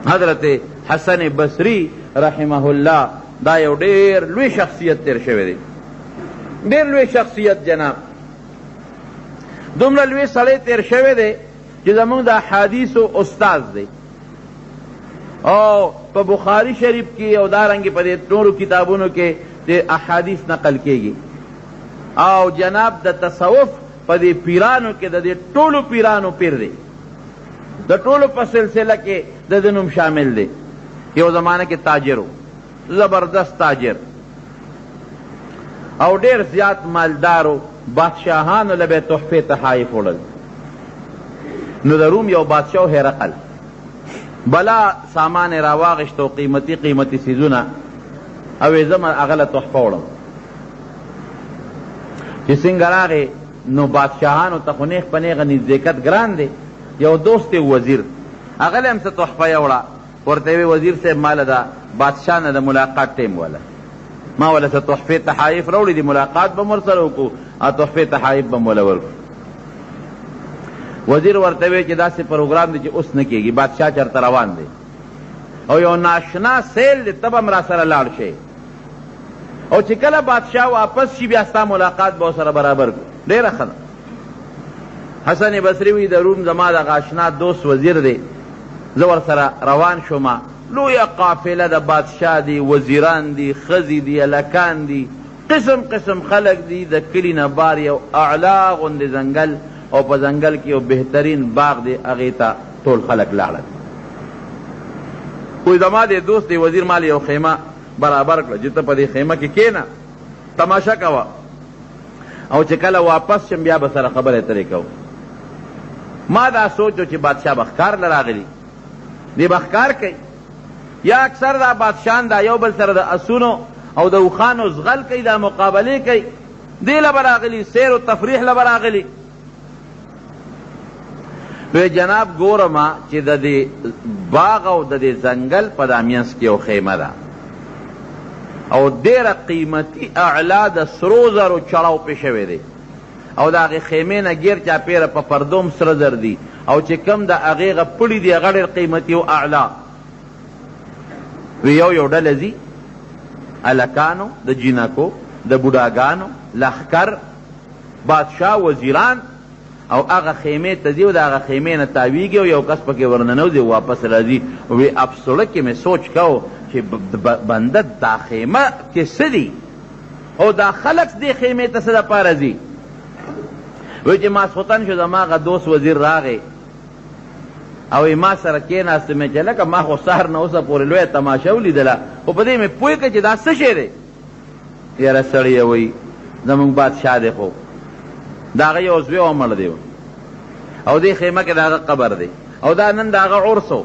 حضرت حسن بصری رحمه الله دا یو ډیر لوی شخصیت تیر شوی دی، ډیر لوی شخصیت جناب. دومره لوی سړی تیر شوی دی چې زمونږ د احادیثو استاذ دی، او په بخاری شریف کې او دارنګې په دې نورو کتابونو کې د احادیث نقل کېږي، او جناب د تصوف په دې پیرانو کې د دې ټولو پیرانو پیر دی، د ټولو په سلسله کې د ده نوم شامل دی. یو زمانه کې تاجر و، زبردست تاجر او ډیر زیات مالدارو، بادشاهانو له به تحفې تحایف وړل. نو د روم یو بادشاه هرقل بلا سامان راواغشت او قیمتي قیمتي څیزونه، او یې زه هغه له تحفه وړم. چې څنګه راغې نو بادشاهانو ته خو نیغ په نیغه نزدېکت ګران دی. یو دوست وزیر هغه له هم څه تحفه یوړه، ورته یې وزیر صاحب ماله د بادشاه نه د ملاقات ټیم وله، ما وله څه تحفې تحایف راوړي دي، ملاقات به م ورسره وکړو او تحفې تحایف به م وله ورکړو. وزیر ورته وی چې داسې پروګرام دی چې اوس نه کېږي، بادشاه چېرته روان دی او یو ناشنا سیل دی، ته به م راسره لاړ شئ، او چې کله بادشاه واپس شي بیا ستا ملاقات به ورسره برابر کړو. ډېره ښه ده. حسن بصري وی د روم زما دغه اشنا دوست وزیر دی، زه ورسره روان شومه، لویه قافله د بادشاه دی، وزیران دی، ښځې دي، هلکان دي، قسم قسم خلق دی، د کلي نه بار یو اعلی غوندې ځنګل، او په ځنګل کې یو بهترین باغ دی، هغې ته ټول خلک لاړل. کوئی زما دی دوست دی وزیر مال یو خیمه برابر کړه چې ته په دې خیمه کې کښېنه، تماشه کوه، او چې کله واپس شم بیا به سره خبرې اترې کوو. ما دا سوچو چې بادشاه به ښکار له راغلي، دی به ښکار کوي، یا اکثر دا بادشاهان دا یو بل سره د اسونو او د اوښانو زغل کوي، دا مقابلې کوي، دې له به راغلي، سیر و تفریح له به راغلي. نو جناب ګورمه چې د دې باغ او د دې ځنګل په دا منځ کې یو خیمه ده، او ډېره قیمتي اعلی د سرو زرو چړاو پې شوی دی، او د هغې خیمې نه ګیر چاپېره په پردوم سره زر دي، او چې کم د هغې هغه پړي دي هغه ډېر قیمتي او اعلی. وی یو ډله ځي، هلکانو، د جینکو، د بوډاګانو، لښکر، بادشاه، وزیران، او هغه خیمې ته ځي، او د هغه خیمې نه تاویږي، او یو کس پکې ورننوځي او واپس راځي. وی افسوله کې مې سوچ کو چې بنده دا خیمه کې څه دي، او دا خلک دې خیمې ته څه دپاره ځي. وی چې ماسخوتن شو زما هغه دوست وزیر راغی او ما سره کېناست، مې چې لکه ما خو سهار نه اوسه پورې لویه تماشه ولیدله، خو په دې مې پوه کړه چې دا څه شی دی. یاره سړی وی زمونږ بادشاه دی، خو د هغه یو زوی مړ دی، او دې خیمه کې د هغه قبر دی، او دا نن د هغه عرس و،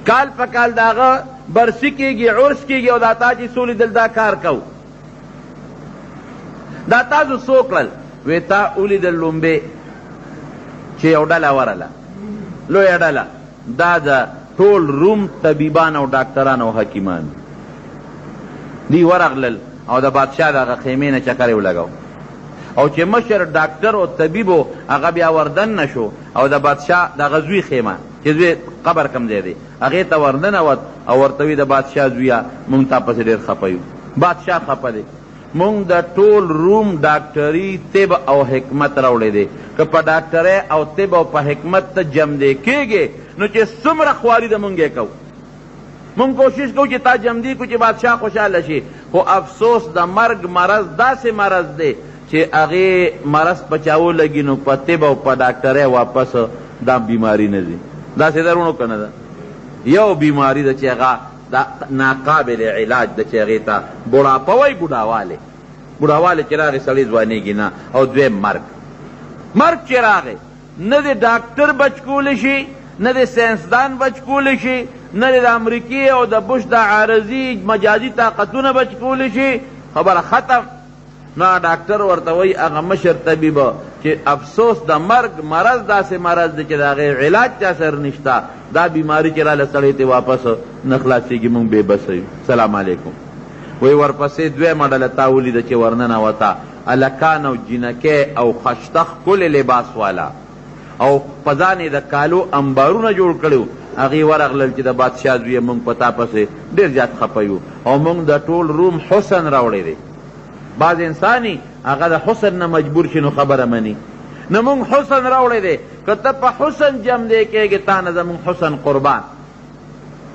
کال په کال د هغه برسي کېږي، عرس کېږي، او دا تا چې څو لیدل دا کار کو. دا تاسو څو کړل؟ وی تا ولیدل لومبې چې یو ډله ورله، لویه ډله، دا د ټول روم طبیبان او ډاکټران او حکیمان دی ورغلل، او د بادشاه د هغه خیمې نه چکر یې ولګاو، او چې مشر ډاکټر او طبیب و هغه بیا وردن نشو، او د بادشاه د هغه زوی خیمه چې زوی قبر کم ځای دی هغې ته وردنوت، او ورته وي د بادشاه زویه مونږ تا پسې ډېر خفه یو. بادشاه خفه دی، مونږ د ټول روم ډاکټري، طب او حکمت راوړی دی، که په ډاکټرۍ او طب او په حکمت ته جمدی کېږي نو چې څومره خواري د مونږ یې کوو، مونږ کوشش کوو چې تا جمدی کو چې بادشاه خوشحاله شي. خو افسوس د مرګ مرض داسې مرض دی چې هغې مرض په چاو لګي نو په طب او په ډاکټرۍ واپس دا بیماري نه ځي. داسې درونو که نه ده، یو بیماري ده چې هغه دا ناقابل علاج ده، چې هغې ته بوډاپه وایي، بوډاوالی چې راغی سړی ځوانېږي نه. او دویم مرګ چې راغی، نه د ډاکټر بچ کولی شي، نه د ساینسدان بچ کولی شي، نه د امریکې او د بش د عارضي مجازي طاقتونه بچ کولی شي، خبره ختم. نه ډاکټر ورته وایي هغه مشر طبیبه چې افسوس د مرګ مرض داسې مرض دی چې د هغې علاج چا سر نشته، دا بیماري چې راله سړی ته واپس نه خلاصېږي، مونږ بې بسه یو. سلام علیکم. وی ورپسې دویمه ډله تا ولیده چې ورننوته، هلکان او جینکۍ او خشته ښکلې لباس والا، او په ځان یې د کالو انبارونه جوړ کړي، هغې ورغلل چې د بادشاه زویه موږ په تا پسې ډېر زیات خفه یو او موږ د ټول روم حسن راوړی دی. بعض انساني هغه د حسن نه مجبور شي نو خبره مني. نو موږ حسن راوړی دی، که ته په حسن جم دی کېږې تا نه زموږ حسن قربان،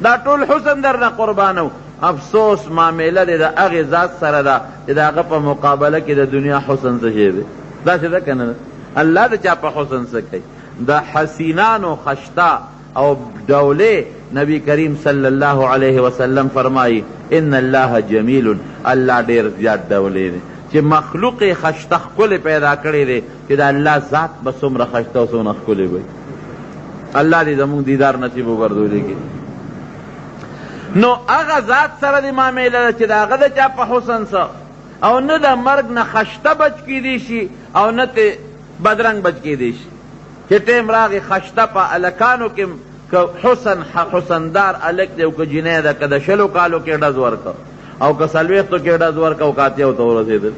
دا ټول حسن در نه قربانو. افسوس معامله دی د هغې ذات سره ده چې د هغه په مقابله کې د دنیا حسن څه شی دی. داسې ده که نه ده؟ الله د چا په حسن څه کوي؟ د حسینانو خشته او ډولې نبی کریم صلی الله علیه وسلم فرمایي ان الله جمیل، الله ډېر زیات ډولې دی چې مخلوق یې خشته ښکلې پیدا کړی دی چې د الله ذات به څومره خشته او څومره ښکلې وي. الله دې زموږ دیدار نصیب وګرځولی کړي. نو هغه ذات سره دې معامله ده چې د هغه د چا په حسن څه او نه د مرګ نه خشته بچ کیدی شي او نه ته بدرنګ بچ کیدی شي. چې ټیم راغی خشته په هلکانو کې که حسندار هلک دی او که جنۍ ده که د 20 کالو کې ډز ورکه او که 40 کې ډز ورکه او که 80 ته ورسېدل.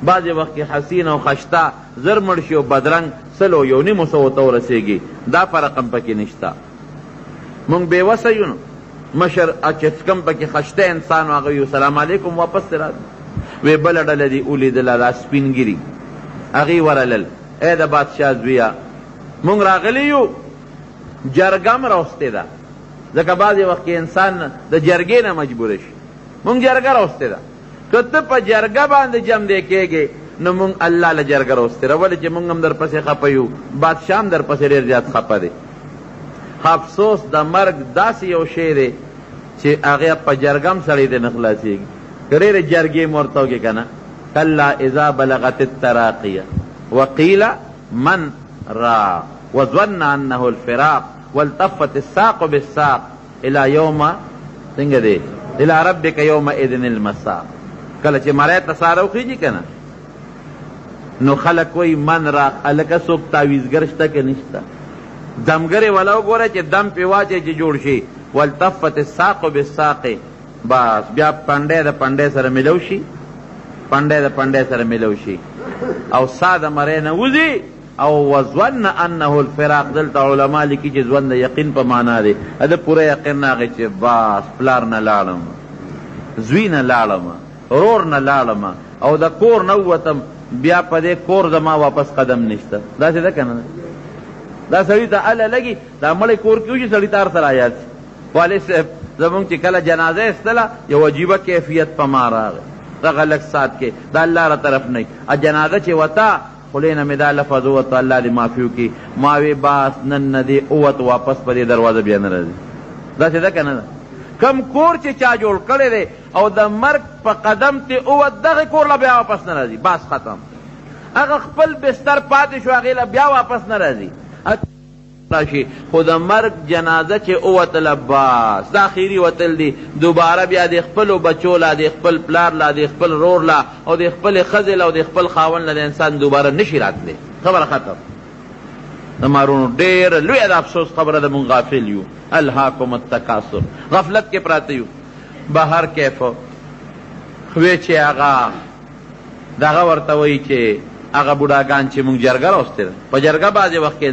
بعضې وخت کې حسین او خشته زر مړ شي او بدرنګ 100 ته ورسېږي. دا فرق هم پکې نشته. مونږ بېوسه یو نو مشر چې کوم پکې خشته انسان و هغه وي سلام علیکم واپس ترې راځي. وی بله ډله دې ولیدله دا سپین ګیري هغې ورلل ای د بادشاه زویه مونږ راغلی یو جرګه م راوستې ده، ځکه بعضې وخت کې انسان د جرګې نه مجبوره شي. مونږ جرګه راوستې ده، که ته په جرګه باندې جم دی کېږې نو مونږ الله له جرګه راوستې ده، ولې چې مونږ هم در پسې خفه یو، بادشاه هم در پسې ډېر زیات خفه دی. افسوس د مرګ داسې یو شی دی چې هغې په جرګه هم سړی دی نه خلاصېږي. که ډېرې جرګې م ورته وکړې که نه کلا اذا بلغت التراقیه وقیل من راق وظن انه الفراق والتفت الساق بالساق الى یوم څنګه دی الى ربک یومئذ المساق. کله چې مړی ته ساره وخېږي که نه نو خلک وایي من راق هلکه څوک تعویزګر شته که نشته؟ دمګرې ولا وګوره چې دم پې واچوي چې جوړ شي. والتفت الساق بالساق بس بیا پنډی د پنډی سره ملو شي، پنډی د پنډی سره ملو شي او سا د مری نه وځي او وظن انه الفراق. دلته علما لیکي چې ځوان د یقین په معنا دی، د پوره یقین راغی چې بس پلار نه لاړم، زوی نه لاړم، رور نه لاړم او د کور نه ووتم، بیا په دې کور زما واپس قدم نشته. داسې ده که نه؟ دا سړي ته اله لګي دا مړی کور کې وشي سړي ته هر سره یاد شي. والد صاحب زمونږ چې کله جنازه ایستله یو عجیبه کیفیت په ما راغی، دغه لږ ساعت کې دا الله را طرف نه وي. جنازه چې وته خولې نه مې دا لفظ ووته الله دې معافي وکړي، ما وې باس نن نه دې ووت واپس په دې دروازه بیا نه راځي. داسې ده که نه ده؟ کم کور چې چا جوړ کړی دی او د مرګ په قدم ته ووت دغې کور له بیا واپس نه راځي، باس ختم. هغه خپل بستر پاتې شو هغې له بیا واپس نه راځي. راشي خو د مرګ جنازه چې اووتله بس دا اخري وتل دي، دوباره بیا د خپلو بچو لا د خپل پلار لا د خپل رور لا او د خپلې ښځې لا او د خپل خاوند لا د انسان دوباره نشي راتلی. خبره ختم. د مارونو ډېره لویه د افسوس خبره ده، مونږ غافل یو. الهاکم التکاثر، غفلت کې پراته یو. بهر کیف وی چې هغه دغه ورته وایي چې هغه بوډاګان چې مونږ جرګه راوستې ده، په جرګه بعضې وخت کې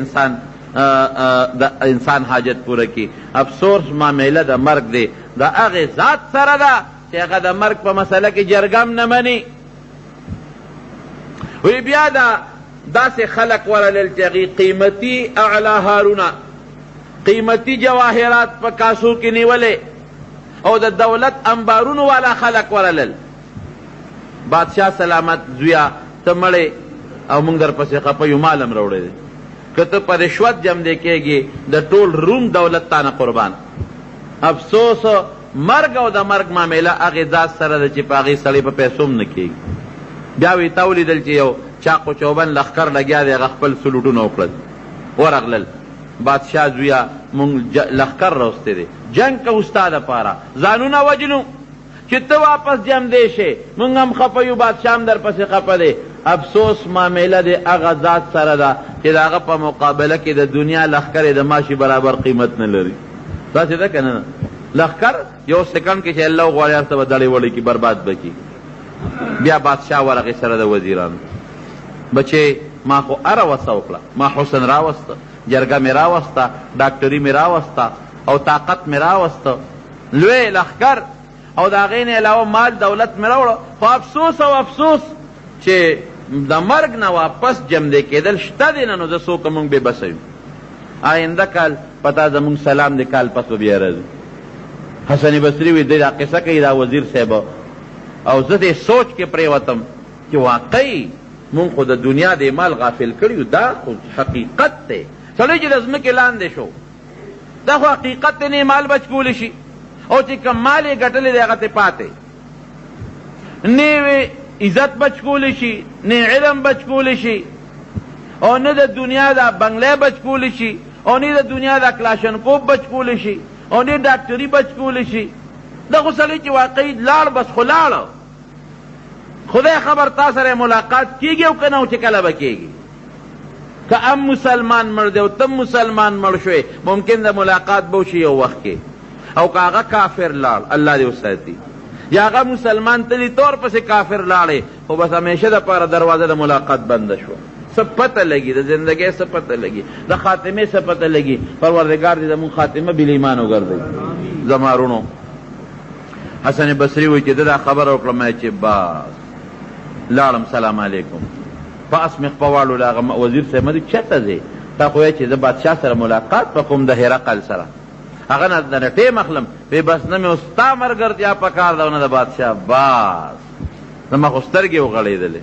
انسان حاجت پوره کی. افسوس معامله د مرګ دی د هغې ذات سره ده چې هغه د مرګ په مسله کې جرګه هم نه مني. وی بیا داسې خلق ورلل چې هغې قیمتي اعلی هارونه قیمتي جواهرات په کاسو کې نیولې او د دولت انبارونو والا خلق ورلل. بادشاه سلامت زویا ته مړې او مونږ در پسې خفه یو، مال هم راوړی دی، که ته په رشوت جم دی کېږي د ټول روم دولت تانه قربان. افسوس مرګ او د مرګ معامله هغې ذات سره ده چې په هغې سړی په پیسو هم نه کېږي. بیا وی تا ولیدل چې یو چاقو چوبن لښکر لګیا دی، هغه خپل سلوټونه وکړل ورغلل. بادشاه زویا مونږ لښکر راوستی دی، جنګ کوو ستا دپاره، ځانونه وجنو چې ته واپس جم دی شې، مونږ هم خفه یو، بادشاه هم در پسې خفه دی. افسوس معامله د هغه ذات سره ده چې د هغه په مقابله کې د دنیا لښکر د ماشي برابر قیمت نه لري. داسې ده که نه؟ لښکر یو سکند کې چې الله وغواړي هر څه به دړې وړې کړي، برباد به کړي. بیا بادشاه ورغې سره د وزیرانو، بچې ما خو هره وسه وکړه، ما حسن راوسته، جرګه مې راوسته، ډاکټري مې راوسته او طاقت مې راوسته، لوی لښکر او د هغې نه علاوه مال دولت مې راوړه، خو افسوس او افسوس چې د مرګ نه واپس جمدې کېدل شته دی نه، نو زه څوک مونږ بې بسه یو. آینده کال پتا زمونږ سلام دی، کال پس به بیا راځي. حسن بصري وي دی دا قصه کوي دا وزیر صاحب، او زه دې سوچ کې پرېوتم چې واقعي مونږ خو د دنیا د مال غافل کړي، دا خو حقیقت دی. سړی چې د ځمکې لاندې شو دا خو حقیقت دی، نه مال بچ کولی شي، او چې کوم مال یې ګټلی دی هغه ته پاتې، نه عزت بچ کولی شي، نه علم بچ کولی شي، او نه د دنیا دا بنگلې بچ کولی شي، او نه د دنیا دا کلاشنکوف بچ کولی شي، او نه ډاکټري بچ کولی شي. دا خو سړی چې واقعي لاړ بس خو لاړه، خدای خبر تا سره ملاقات کیږي او که نه، او چې کله به کیږي. که ام مسلمان مړ دی او تم مسلمان مړ شوی، ممکن د ملاقات به وشي یو وخت کې، او که هغه کافر لاړ الله دې وساتي، یا هغه مسلمان تلی طور پسې کافر لاړې، خو بس همیشه دپاره دروازه د ملاقات بنده شوه. څه پته لګي د زندګۍ، څه پته لګي د خاتمې، څه پته لګي. پروردګار دې زموږ خاتمه بل ایمان وګرځوي. زما وروڼو حسن بصري وایي چې ده دا خبره وکړه چې بس لاړم سلام علیکم، پاس مې خپه واړو له هغه وزیر صاحب مې چېرته ځې؟ تا خو وایي چې زه بادشاه سره ملاقات به کوم د هرقل سره، هغه نه ټیم اخلم، وی بس نه مې اوس ستا ملګرتیا پکار ده او نه د بادشاه. بس زما خو سترګې وغړېدلې.